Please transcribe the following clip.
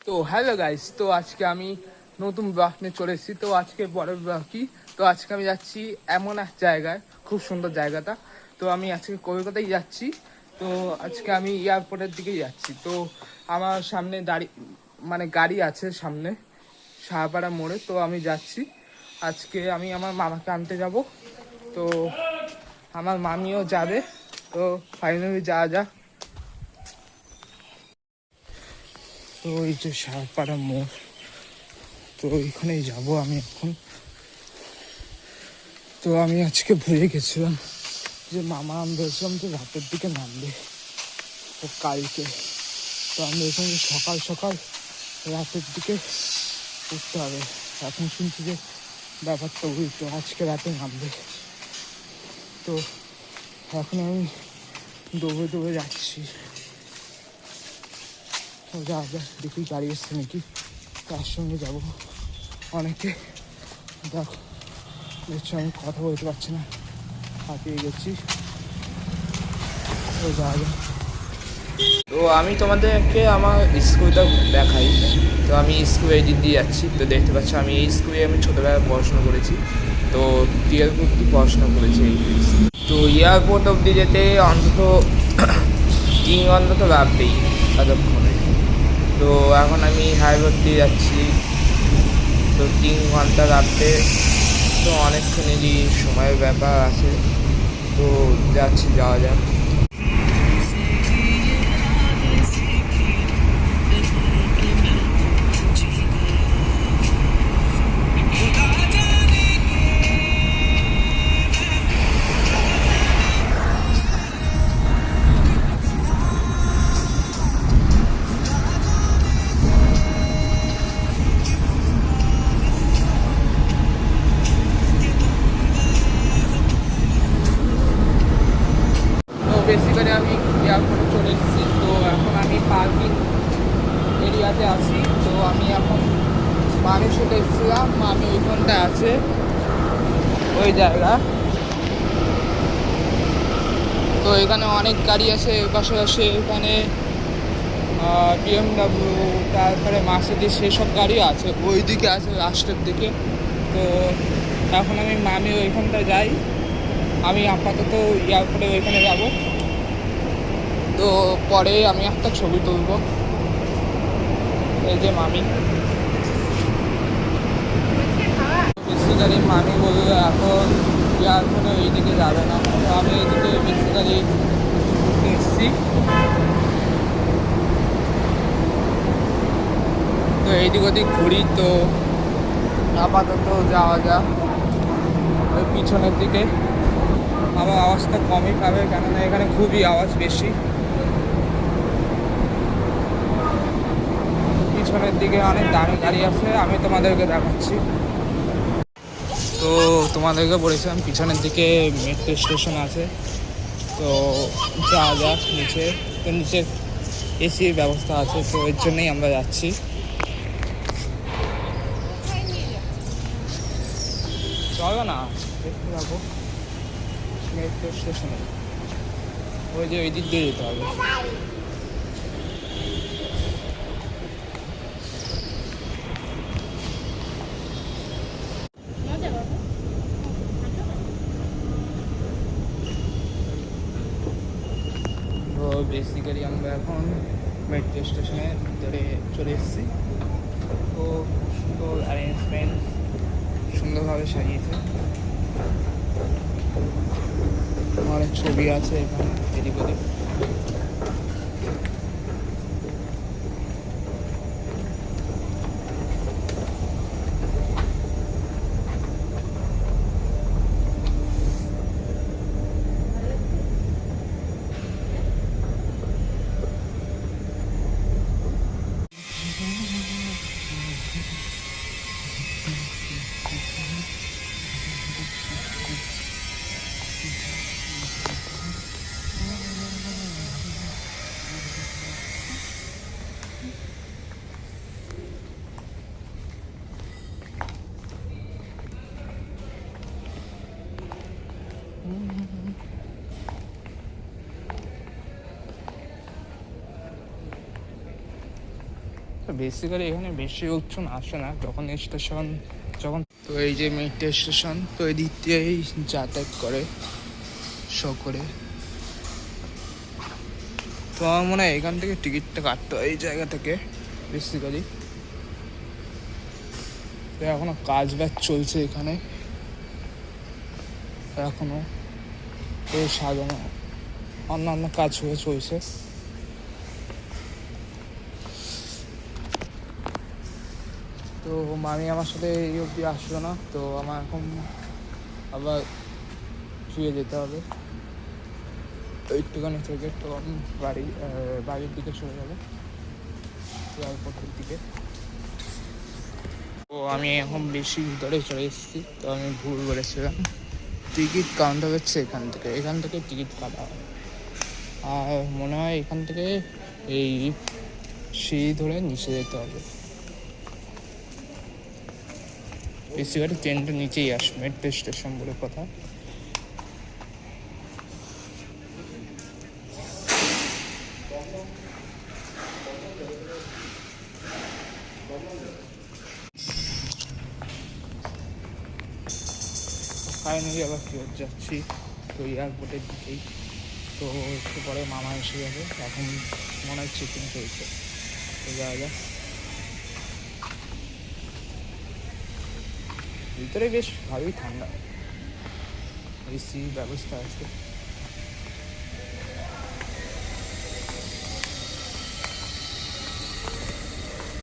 তো hello guys, তো আজকে আমি নতুন ব্লগ নিয়ে চলে এসেছি। তো আজকে পরের ব্লগ কি, তো আজকে আমি যাচ্ছি এমন এক জায়গায়, খুব সুন্দর জায়গাটা। তো আমি আজকে কলকাতায় যাচ্ছি। তো আজকে আমি এয়ারপোর্টের দিকে যাচ্ছি। তো আমার সামনে গাড়ি আছে সামনে শাহপাড়া মোড়ে। তো আমি যাচ্ছি, আজকে আমি আমার মামাকে আনতে যাব। তো আমার মামিও যাবে। তো ফাইনালি যাওয়া যাক। তো এই যে শাহপাড়া মোড়, তো ওইখানেই যাবো আমি এখন। তো আমি আজকে ভুলে গেছিলাম যে মামা আমি বলছিলাম যে রাতের দিকে নামবে ও কালকে। তো আমি বলছিলাম যে সকাল সকাল রাতের দিকে উঠতে হবে। এখন শুনছি যে ব্যাপারটা উল্টো, আজকে রাতে নামবে। তো এখন আমি দৌড়ে দৌড়ে যাচ্ছি। তো যা দেখি গাড়ি এসছে নাকি, তার সঙ্গে যাবো। অনেকে দেখো দেখছি আমি কথা বলতে পারছি না, হাঁপিয়ে গেছি। তো যা যা, তো আমি তোমাদেরকে আমার স্কুলটা দেখাই। তো আমি স্কুলে এদিক দিয়ে যাচ্ছি। তো দেখতে পাচ্ছি আমি এই স্কুলে আমি ছোটোবেলায় পড়াশোনা করেছি। তো 12 অব্দি পড়াশোনা করেছি এই স্কুলে। তো এয়ারপোর্ট অব্দি যেতে অন্তত 3 ঘন্টা তো লাগবেই ততক্ষণে। তো এখন আমি হাইওয়ে দিয়ে যাচ্ছি। তো 3 ঘন্টা লাগবে, তো অনেকখানি সময়ের ব্যাপার আছে। তো যাচ্ছি, যাওয়া যাক। তো বেসিক্যালি আমি এয়ারপোর্টে চলে এসেছি। তো এখন আমি পার্কিং এরিয়াতে আছি। তো আমি এখন মামির সাথে এসেছিলাম, মামি ওইখানটায় আছে ওই জায়গা। তো এখানে অনেক গাড়ি আছে পাশে পাশে। এখানে BMW, তারপরে মার্সিডিজ, সেসব গাড়িও আছে। ওই দিকে আছে লাস্টের দিকে। তো এখন আমি মামি ওইখানটায় যাই। আমি আপাতত এয়ারপোর্টে ওইখানে যাব। তো পরে আমি একটা ছবি তুলব। এই যে মামি, বেসিক্যালি মামি বললো এখন এয়ারপোর্টে ওই দিকে যাবে না। তো আমি এইদিকে বেসিক্যালি ঘুরতে এসেছি। তো এইদিক ওদিক ঘুরি। তো আপাতত যাওয়া যাক ওই পিছনের দিকে। আমার আওয়াজটা কমই পাবে, কেননা এখানে খুবই আওয়াজ বেশি। পিছনের দিকে অনেক দামি গাড়ি আছে, আমি তোমাদেরকে দেখাচ্ছি। তো তোমাদেরকে বলেছিলাম পিছনের দিকে মেট্রো স্টেশন আছে। তো যাওয়া যাক নিচে। তো নিচে এসির ব্যবস্থা আছে, তো এর জন্যই আমরা যাচ্ছি। চলো না, দেখতে যাবো মেট্রো স্টেশনে। ওই যে ওই দিক দিয়ে যেতে হবে। তো বেসিক্যালি আমরা এখন মেট্রো স্টেশনের ভিতরে চলে এসেছি। তো সুন্দর অ্যারেঞ্জমেন্ট, সুন্দরভাবে সাজিয়েছে। অনেক ছবি আছে এখানে এদিক ওদিক। বেসিক্যালি এখানে বেশি লোকজন আসে না যখন স্টেশন যখন। তো এই যে মেট্রো স্টেশন, তো এই দিক দিয়েই যাতায়াত করে সকলে। তো আমার মনে হয় এখান থেকে টিকিটটা কাটতে হয় এই জায়গা থেকে বেসিক্যালি। তো এখনো কাজ বাজ চলছে এখানে, এখনো তো সাজানো অন্যান্য কাজ হয়ে চলছে। তো মামি আমার সাথে এই অবধি আসলো না, তো আমার এখন আবার শুয়ে যেতে হবে। একটুখানি থেকে তো আমি বাড়ির দিকে চলে যাবো, এয়ারপোর্টের দিকে। তো আমি এখন বেশি ভিতরে চলে এসেছি, তো আমি ভুল বলেছিলাম। টিকিট কাউন্টার হচ্ছে এখান থেকে টিকিট কাটা হয়। আর মনে হয় এখান থেকে এই সিঁড়ি ধরে নিচে যেতে হবে। বেসিক্যালি ট্রেনটা নিচেই আসবে, মেট্রো স্টেশন বলে কথা। ফাইনালি আবার ফেরত যাচ্ছি তো এয়ারপোর্টের দিকেই। তো একটু পরে মামা এসে যাবে, এখন মনে হয় চেকিং চলছে, তো যাওয়া যাক। ভিতরে বেশ ভালোই ঠান্ডা, এসি ব্যবস্থা আছে।